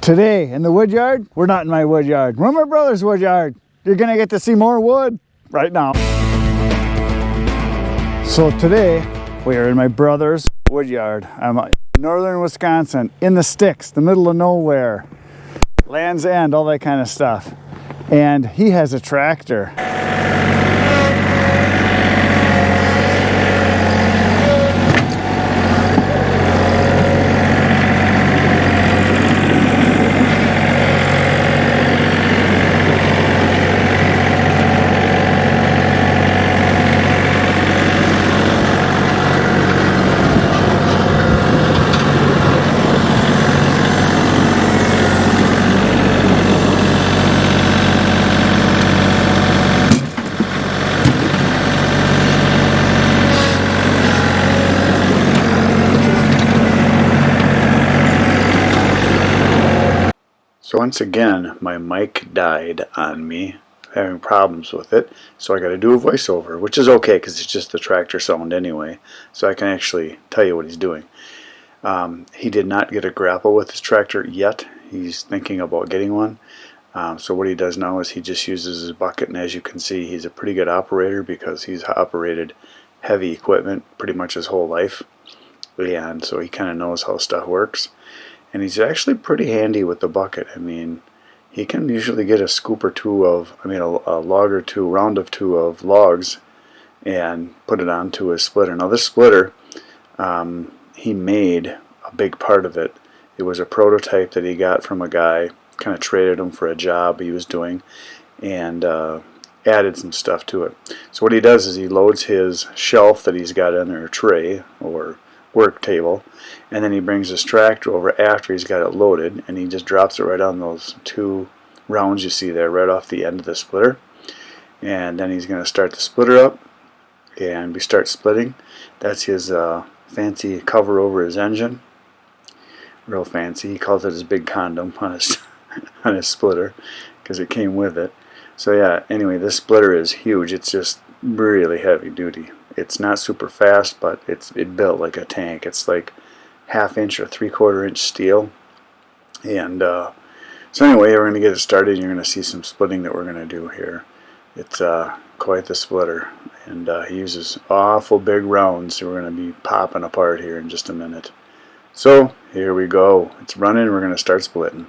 Today in the wood yard, we're not in my wood yard. We're in my brother's wood yard. You're gonna get to see more wood right now. So today, we are in my brother's wood yard. I'm in northern Wisconsin, in the sticks, the middle of nowhere, Land's End, all that kind of stuff. And he has a tractor. So once again, my mic died on me, having problems with it, so I got to do a voiceover, which is okay because it's just the tractor sound anyway, so I can actually tell you what he's doing. He did not get a grapple with his tractor yet. He's thinking about getting one. So what he does now is he just uses his bucket, and as you can see, he's a pretty good operator because he's operated heavy equipment pretty much his whole life, and so he kind of knows how stuff works. And he's actually pretty handy with the bucket. I mean, he can usually get a scoop or two of, a log or two, round of two of logs and put it onto his splitter. Now this splitter, he made a big part of it. It was a prototype that he got from a guy, kind of traded him for a job he was doing, and added some stuff to it. So what he does is he loads his shelf that he's got in there, tray or work table, and then he brings his tractor over after he's got it loaded, and he just drops it right on those two rounds you see there right off the end of the splitter, and then he's going to start the splitter up and we start splitting. That's his fancy cover over his engine, real fancy. He calls it his big condom on his on his splitter because it came with it. So yeah, anyway, this splitter is huge. It's just really heavy duty. It's not super fast, but it built like a tank. It's like 1/2 inch or 3/4 inch steel. And so anyway, we're going to get it started. You're going to see some splitting that we're going to do here. It's quite the splitter, and he uses awful big rounds, so we're going to be popping apart here in just a minute. So here we go. It's running. We're going to start splitting.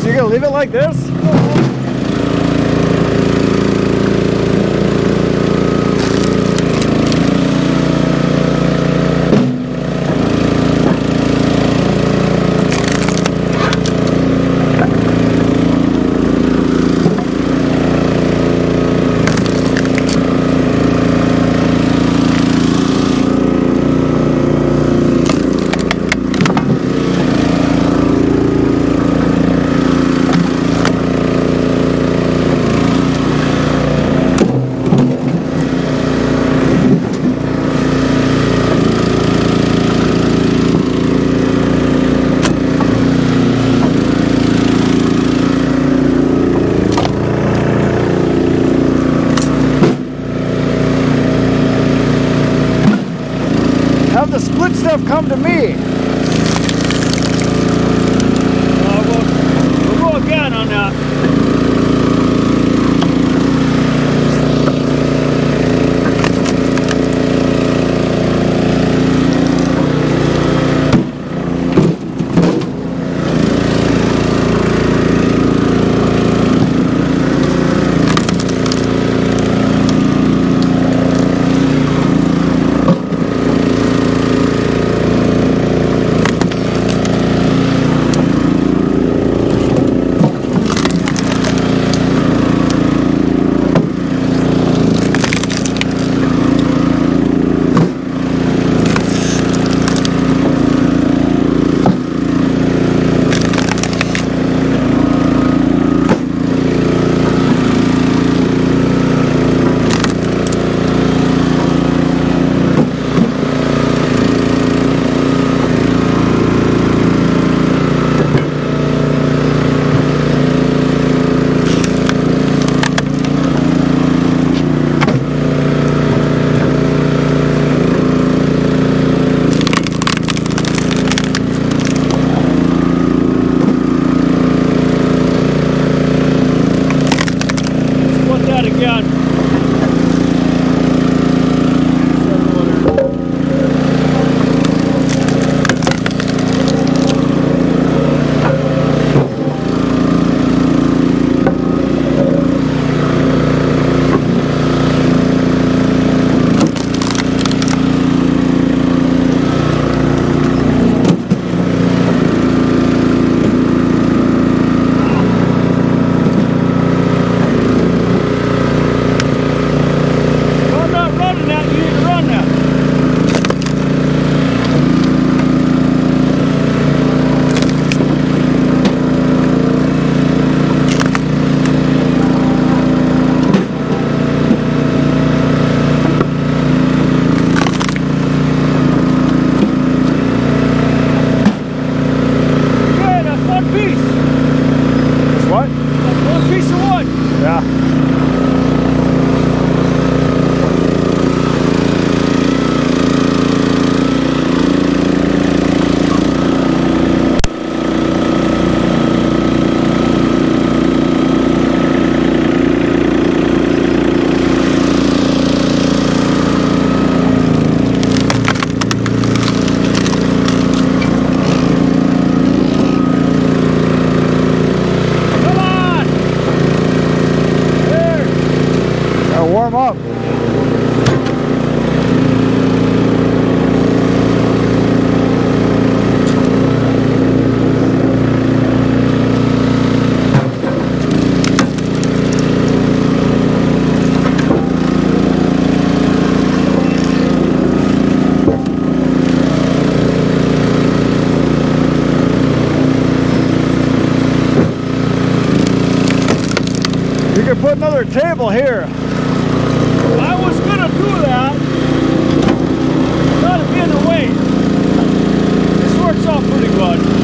You're gonna leave it like this? the split stuff come to me. We'll go again on that. Warm up. You can put another table here. I was gonna do that. Not to be in the way. This works out pretty good.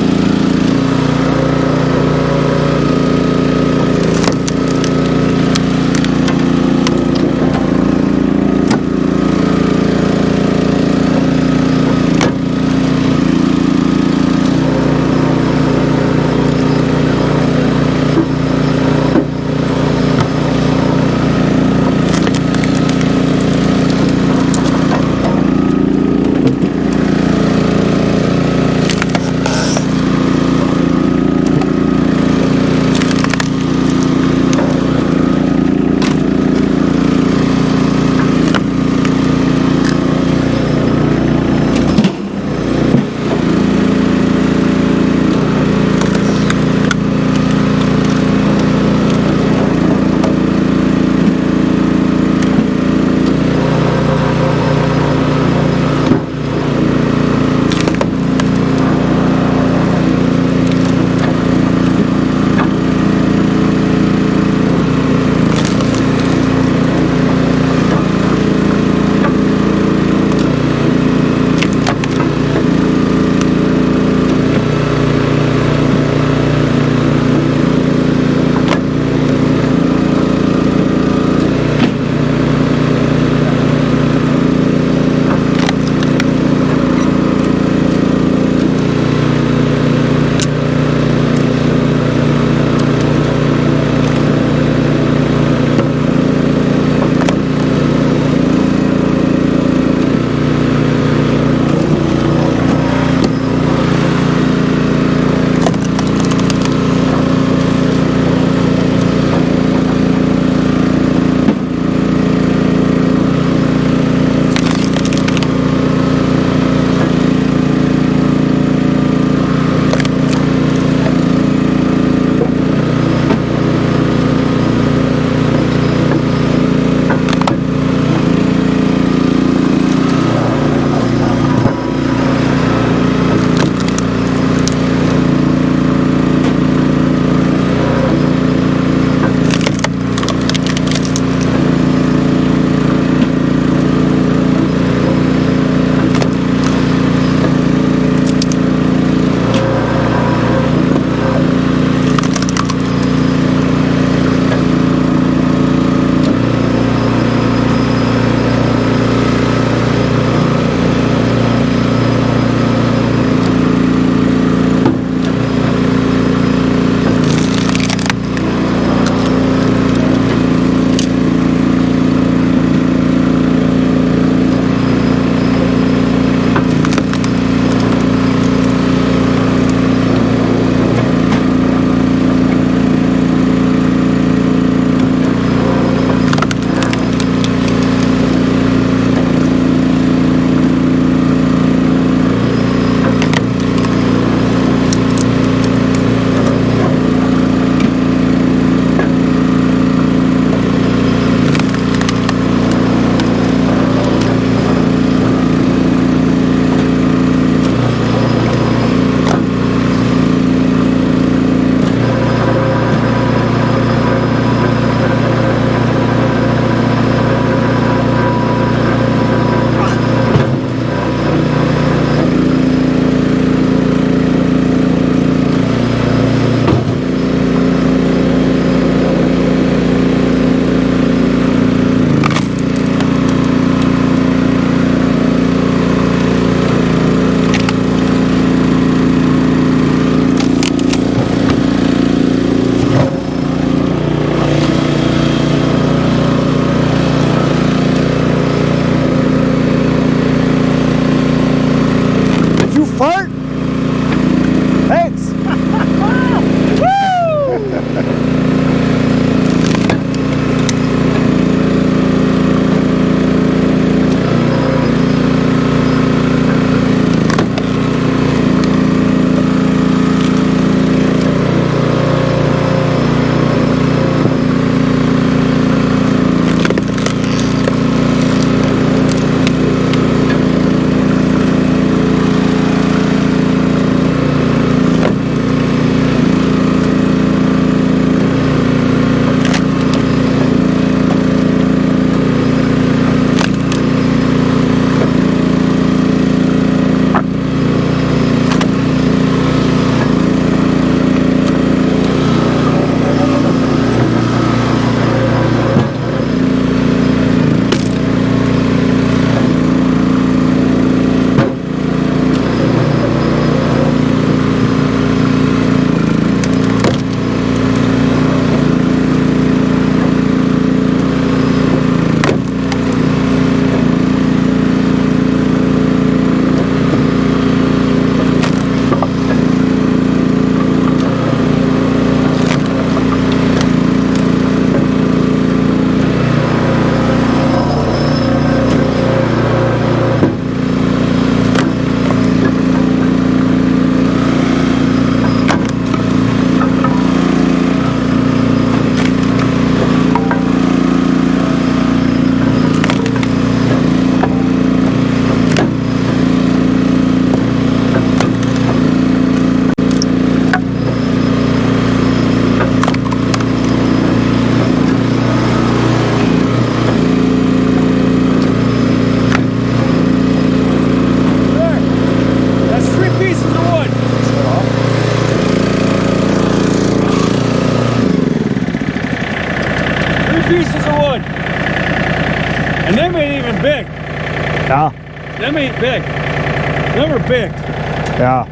Yeah. Them ain't big. Them are big. Yeah.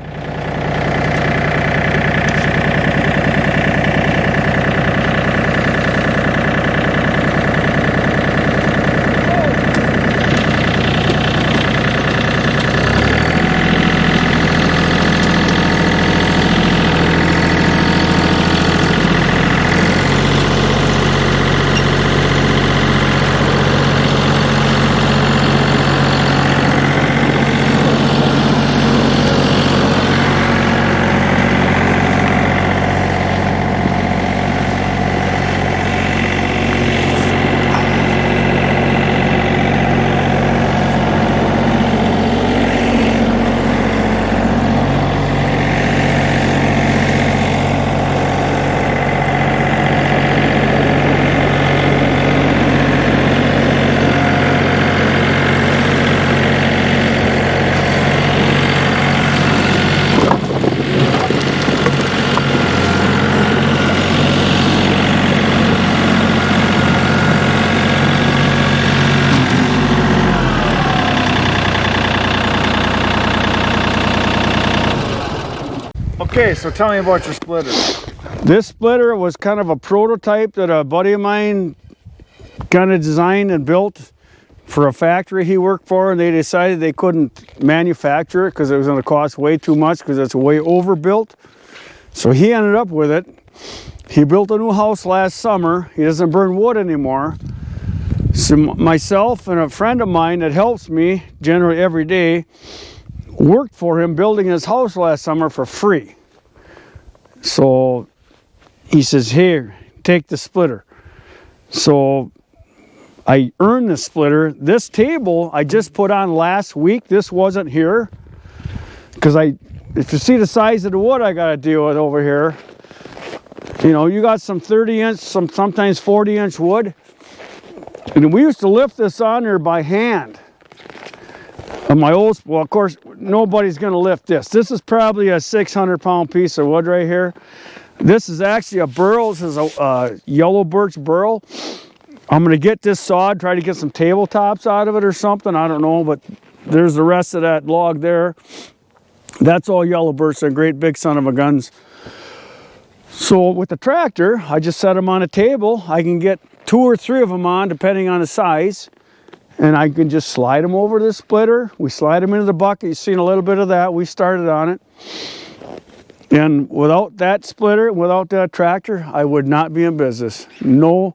Okay, so tell me about your splitter. This splitter was kind of a prototype that a buddy of mine kind of designed and built for a factory he worked for, and they decided they couldn't manufacture it because it was going to cost way too much because it's way overbuilt. So he ended up with it. He built a new house last summer. He doesn't burn wood anymore. So myself and a friend of mine that helps me generally every day worked for him building his house last summer for free. So he says, here, take the splitter. So I earned the splitter. This table I just put on last week. This wasn't here because if you see the size of the wood I got to deal with over here, you know, you got some 30-inch, sometimes 40-inch wood. And we used to lift this on there by hand. On my old, well, of course, nobody's going to lift this. This is probably a 600-pound piece of wood right here. This is actually a burl. This is a yellow birch burl. I'm going to get this sawed, try to get some tabletops out of it or something. I don't know, but there's the rest of that log there. That's all yellow birch, a great big son of a guns. So with the tractor, I just set them on a table. I can get 2 or 3 of them on, depending on the size. And I can just slide them over the splitter. We slide them into the bucket. You've seen a little bit of that. We started on it. And without that splitter, without that tractor, I would not be in business. No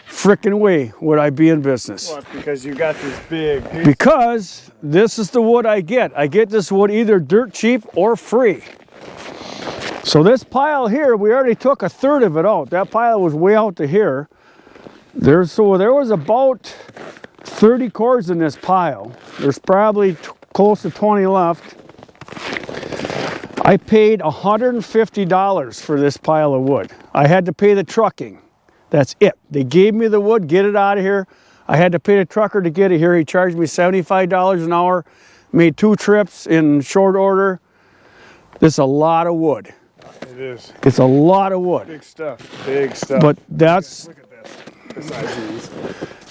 frickin' way would I be in business. Well, because you got this big piece. Because this is the wood I get. I get this wood either dirt cheap or free. So this pile here, we already took a third of it out. That pile was way out to here. There was about 30 cords in this pile. There's probably close to 20 left. I paid $150 for this pile of wood. I had to pay the trucking. That's it. They gave me the wood, get it out of here. I had to pay the trucker to get it here. He charged me $75 an hour. Made 2 trips in short order. This is a lot of wood. It is. It's a lot of wood. Big stuff. Big stuff. But that's, Look at this. The size of these.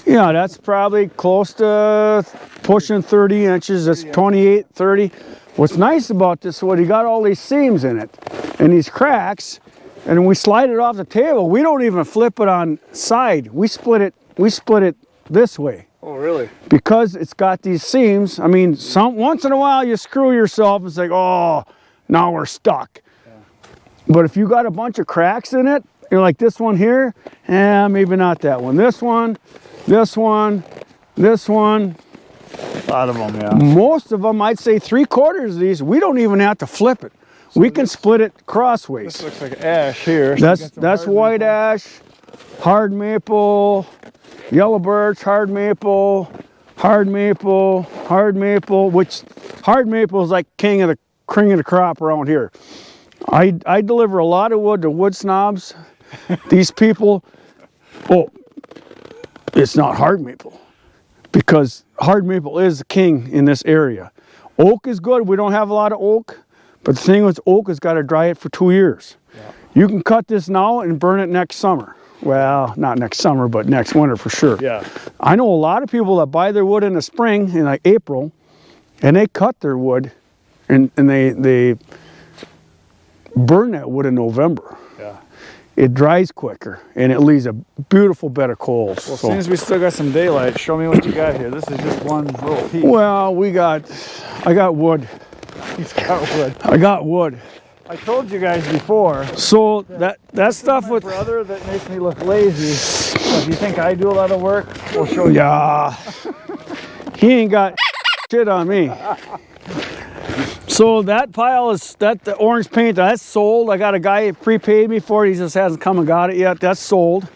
yeah, that's probably close to pushing 30 inches. That's 28, 30. What's nice about this wood, you got all these seams in it and these cracks, and when we slide it off the table, we don't even flip it on side. We split it this way. Oh, really? Because it's got these seams. I mean, once in a while you screw yourself and say, oh, now we're stuck. Yeah. But if you got a bunch of cracks in it, you're like this one here, maybe not that one. This one, this one, this one. A lot of them, yeah. Most of them, I'd say 3/4 of these, we don't even have to flip it. So we can split it crossways. This looks like ash here. That's white ash, hard maple, yellow birch, hard maple, hard maple, hard maple, which hard maple is like king of the crop around here. I deliver a lot of wood to wood snobs. These people, oh, it's not hard maple, because hard maple is the king in this area. Oak is good. We don't have a lot of oak, but the thing with oak is got to dry it for 2 years. Yeah. You can cut this now and burn it next summer. Well, not next summer, but next winter for sure. Yeah. I know a lot of people that buy their wood in the spring, in like April, and they cut their wood, and they burn that wood in November. Yeah. It dries quicker, and it leaves a beautiful bed of coals. Well, as soon as we still got some daylight, show me what you got here. This is just one little piece. Well, I got wood. He's got wood. I got wood. I told you guys before. So that stuff My with brother that makes me look lazy. So if you think I do a lot of work, we'll show you. yeah, he ain't got shit on me. So that pile is the orange paint that's sold. I got a guy prepaid me for it. He just hasn't come and got it yet. That's sold.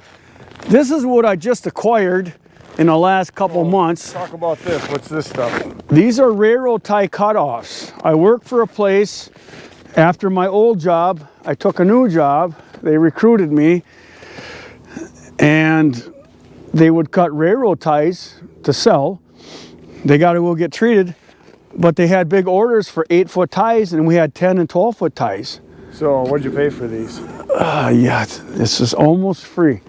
This is what I just acquired in the last couple months. Talk about this. What's this stuff? These are railroad tie cutoffs. I work for a place. After my old job, I took a new job. They recruited me, and they would cut railroad ties to sell. They got to go get treated, but they had big orders for 8-foot ties, and we had 10 and 12-foot ties. So what'd you pay for these? Yeah, this is almost free.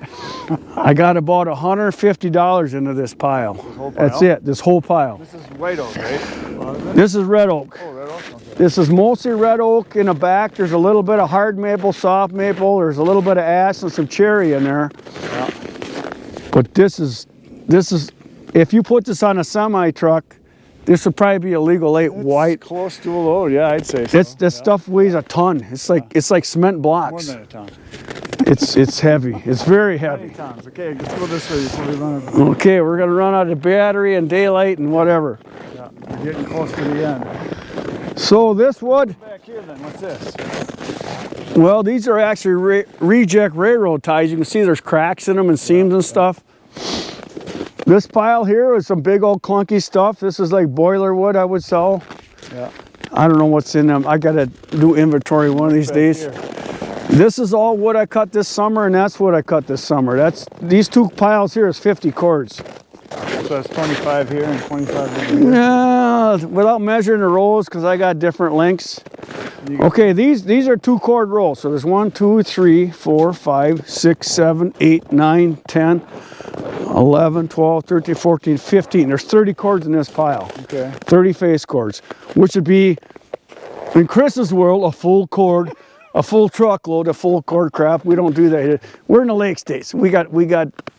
I got about $150 into this pile. whole pile? That's it, this whole pile. This is white oak, right? This is red oak. Oh, red oak. Okay. This is mostly red oak in the back. There's a little bit of hard maple, soft maple. There's a little bit of ash and some cherry in there. Yeah. But this is, if you put this on a semi truck, this would probably be a legal 8 white. Close to a load, yeah, I'd say so. This stuff weighs a ton. It's like cement More blocks. than a ton. It's heavy. It's very heavy. 20 tons. Okay, let's go this way before we run out. Okay, we're gonna run out of battery and daylight and whatever. Yeah, we're getting close to the end. So this wood, Back here then, what's this? well, these are actually reject railroad ties. You can see there's cracks in them and seams and stuff. This pile here is some big old clunky stuff. This is like boiler wood I would sell. Yeah. I don't know what's in them. I gotta do inventory one of these days. Here. This is all wood I cut this summer, and that's what I cut this summer. These two piles here is 50 cords. So that's 25 here and 25 over here. Yeah, without measuring the rolls, because I got different lengths. Okay, these are 2 cord rolls. So there's 1, 2, 3, 4, 5, 6, 7, 8, 9, 10, 11, 12, 13, 14, 15. There's 30 cords in this pile. Okay. 30 face cords, which would be, in Chris's world, a full cord, a full truckload of full cord crap. We don't do that here. We're in the Lake States. We got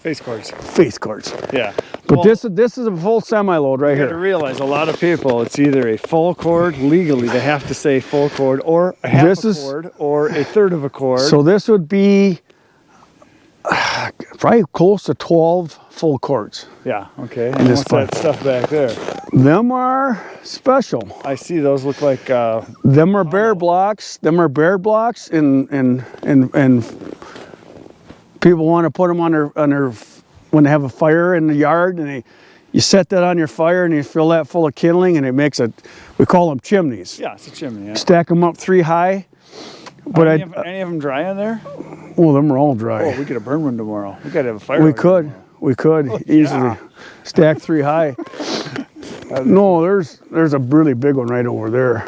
Face cords. face cords. Yeah. But Well, this is a full semi-load right you got to here. realize a lot of people, it's either a full cord, legally they have to say full cord, or a half This a is- cord, or a third of a cord. So this would be probably close to 12 full cords. yeah, okay. In And this what's that stuff back there? Them are special. I see those look like, Them are bear blocks. Them are bear blocks, and people want to put them on their when they have a fire in the yard, and you set that on your fire and you fill that full of kindling, and it makes we call them chimneys. yeah, it's a chimney. Yeah. Stack them up 3 high. But any of them dry in there? well, them are all dry. Oh, we could have burn one tomorrow. We got to have a fire. We out here could. tomorrow. We could easily stack 3 high. No, there's a really big one right over there.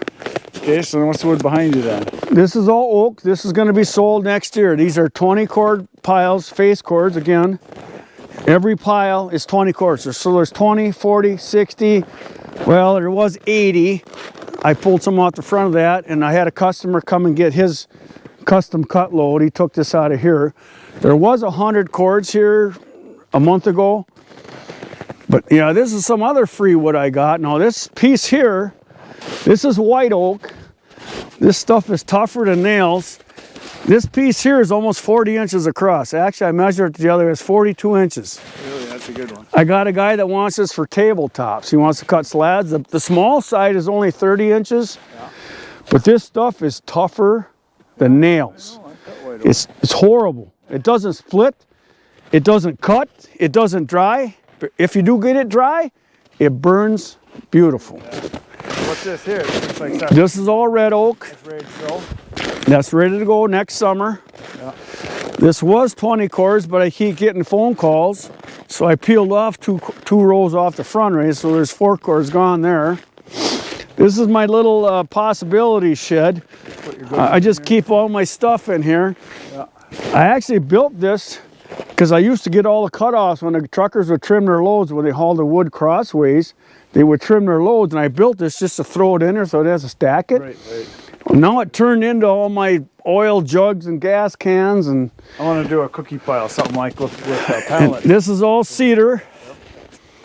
Okay, so what's the wood behind you then? This is all oak. This is going to be sold next year. These are 20 cord piles, face cords again. Every pile is 20 cords. So there's 20, 40, 60. Well, there was 80. I pulled some off the front of that, and I had a customer come and get his custom cut load. He took this out of here. There was 100 cords here a month ago. But yeah, this is some other free wood I got. Now this piece here, this is white oak. This stuff is tougher than nails. This piece here is almost 40 inches across. Actually, I measured it together, it's 42 inches. Really, that's a good one. I got a guy that wants this for tabletops. He wants to cut slabs. The small side is only 30 inches, but this stuff is tougher than nails. Oh, I cut white oak. It's horrible. It doesn't split, it doesn't cut, it doesn't dry. But if you do get it dry, it burns beautiful. What's this here? It looks like that. This is all red oak. That's ready to go. That's ready to go next summer. Yeah. This was 20 cords, but I keep getting phone calls, so I peeled off two rows off the front raise, so there's 4 cords gone there. This is my little possibility shed. Put your goods I in just here. keep all my stuff in here. Yeah. I actually built this Because I used to get all the cutoffs when the truckers would trim their loads when they hauled the wood crossways. They would trim their loads, and I built this just to throw it in there so it has to stack it. Right, right. Well, now it turned into all my oil jugs and gas cans, and I want to do a cookie pile, something like with a pallet. this is all cedar.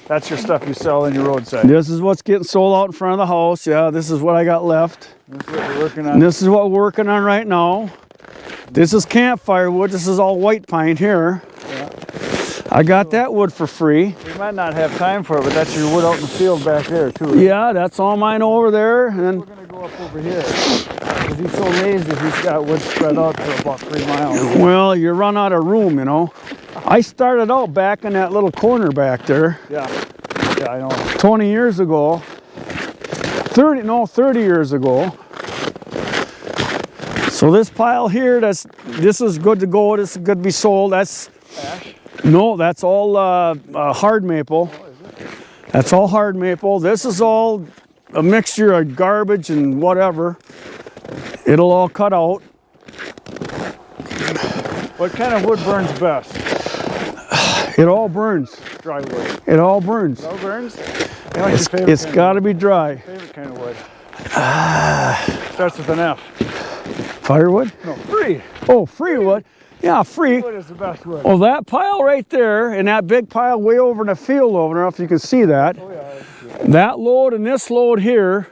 That's your stuff you sell in your roadside. This is what's getting sold out in front of the house. Yeah, this is what I got left. This is what we're working on. And this is what we're working on right now. This is campfire wood. This is all white pine here. Yeah. I got that wood for free. We might not have time for it, but that's your wood out in the field back there too. Right? Yeah, that's all mine over there. And then We're gonna go up over here because he's so lazy. He's got wood spread out for about 3 miles. well, you run out of room, you know. I started out back in that little corner back there Yeah, yeah, I know. 20 years ago. 30 years ago. So this pile here, this is good to go. This is good to be sold. That's Ash? no, that's all hard maple. That's all hard maple. This is all a mixture of garbage and whatever. It'll all cut out. What kind of wood burns best? It all burns. Dry wood. It all burns. No burns? You like your favorite It's kind got to be dry. of, favorite kind of wood? Starts with an F. Firewood? No, free. Oh, free wood. Yeah, free. Wood is the best wood. Oh, that pile right there, and that big pile way over in the field over there, if you can see that. Oh, yeah. That load and this load here,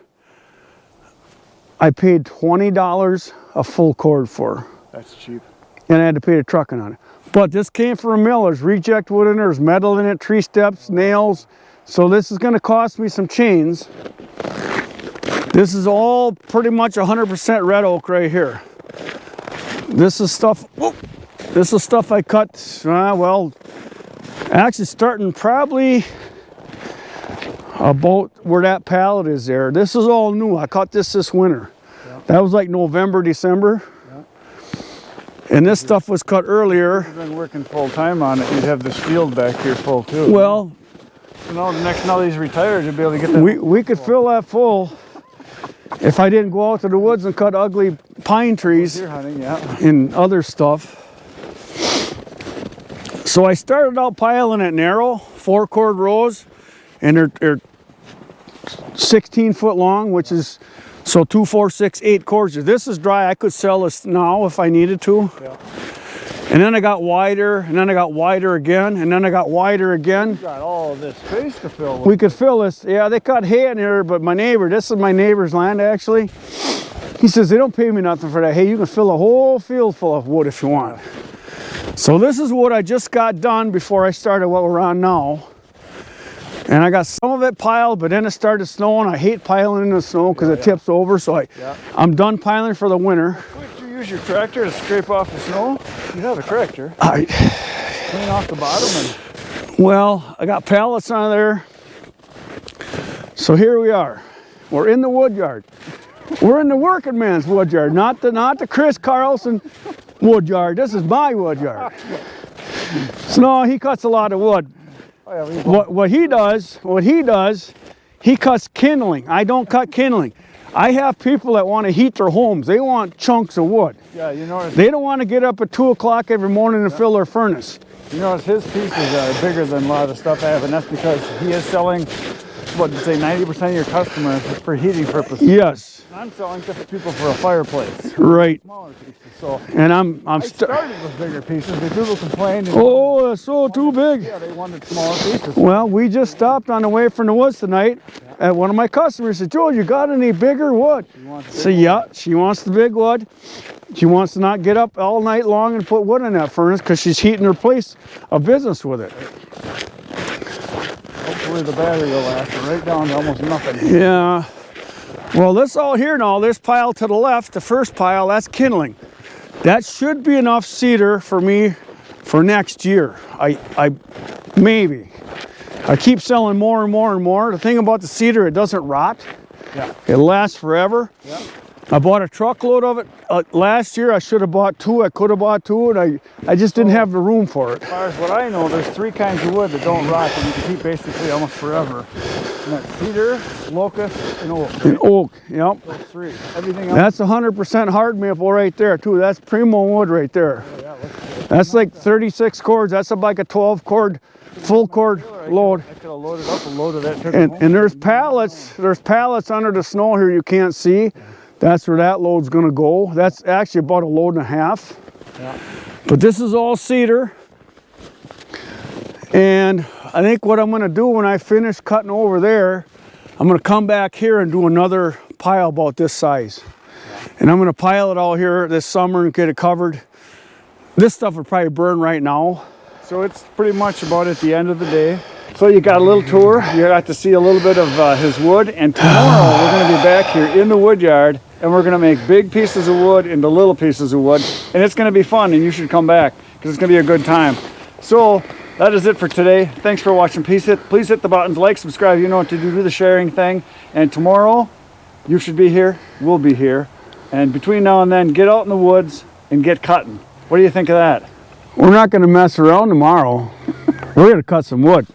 I paid $20 a full cord for. That's cheap. And I had to pay the trucking on it. But this came from a mill. There's reject wood in there, there's metal in it, tree steps, nails. So this is going to cost me some chains. This is all pretty much 100% red oak right here. This is stuff. Whoop, this is stuff I cut. Well, actually starting probably about where that pallet is there. This is all new. I cut this winter. Yeah. That was like November, December. Yeah. And this stuff was cut earlier. If you've been working full time on it, you'd have this field back here full too. Well, so now that he's retired, you'll be able to get that. we could fill that full if I didn't go out to the woods and cut ugly pine trees Deer hunting, yeah. and other stuff. So I started out piling it narrow, 4-cord rows, and they're 16 foot long, which is so 2, 4, 6, 8 cords. If this is dry, I could sell this now if I needed to. Yeah. And then I got wider, and then I got wider again, and then I got wider again. You got all of this space to fill with. We could fill this. Yeah, they cut hay in here, but my neighbor, this is my neighbor's land actually. He says they don't pay me nothing for that hay. You can fill a whole field full of wood if you want. So this is what I just got done before I started what we're on now. And I got some of it piled, but then it started snowing. I hate piling in the snow because it tips over. So I'm done piling for the winter. Would you use your tractor to scrape off the snow? You have a tractor. Clean off the bottom and. Well, I got pallets on there. So here we are. We're in the wood yard. We're in the working man's wood yard, not the Chris Carlson wood yard. This is my wood yard. So no, he cuts a lot of wood. Oh, yeah, What he does, he cuts kindling. I don't cut kindling. I have people that want to heat their homes. They want chunks of wood. Yeah, you notice. They don't want to get up at 2 o'clock every morning and fill their furnace. You notice his pieces are bigger than a lot of the stuff I have, and that's because he is selling, what, say 90% of your customers for heating purposes. Yes, I'm selling to people for a fireplace. right. Smaller pieces. So And I'm I started with bigger pieces, but people complained. And Oh, that's so too big. yeah, they wanted smaller pieces. Well, we just stopped on the way from the woods tonight, and one of my customers said, "Joe, you got any bigger wood?" So yeah, she wants the big wood. She wants to not get up all night long and put wood in that furnace because she's heating her place of business with it. Hopefully the battery will last right down to almost nothing. Yeah. Well, this all here now, this pile to the left, the first pile, that's kindling. That should be enough cedar for me for next year. I maybe. I keep selling more and more and more. The thing about the cedar, it doesn't rot. Yeah. It lasts forever. Yeah. I bought a truckload of it last year. I should have bought 2. I could have bought 2, and I just didn't have the room for it. As far as what I know, there's 3 kinds of wood that don't rot that you can keep basically almost forever. And that's cedar, locust, and oak. And oak, yep. Those 3. Everything else. That's 100% hard maple right there too. That's primo wood right there. Yeah, looks good. That's like 36 cords. That's like a 12 cord, full cord load. I could have loaded up a load of that. Took it And, home. and there's pallets under the snow here you can't see. That's where that load's gonna go. That's actually about a load and a half. Yeah. But this is all cedar. And I think what I'm gonna do when I finish cutting over there, I'm gonna come back here and do another pile about this size. And I'm gonna pile it all here this summer and get it covered. This stuff would probably burn right now. So it's pretty much about at the end of the day. So you got a little tour. You got to see a little bit of his wood. And tomorrow we're going to be back here in the wood yard, and we're going to make big pieces of wood into little pieces of wood. And it's going to be fun, and you should come back because it's going to be a good time. So that is it for today. Thanks for watching. Please hit the buttons, like, subscribe. You know what to do the sharing thing. And tomorrow you should be here. We'll be here. And between now and then, get out in the woods and get cutting. What do you think of that? We're not gonna mess around tomorrow. We're gonna cut some wood.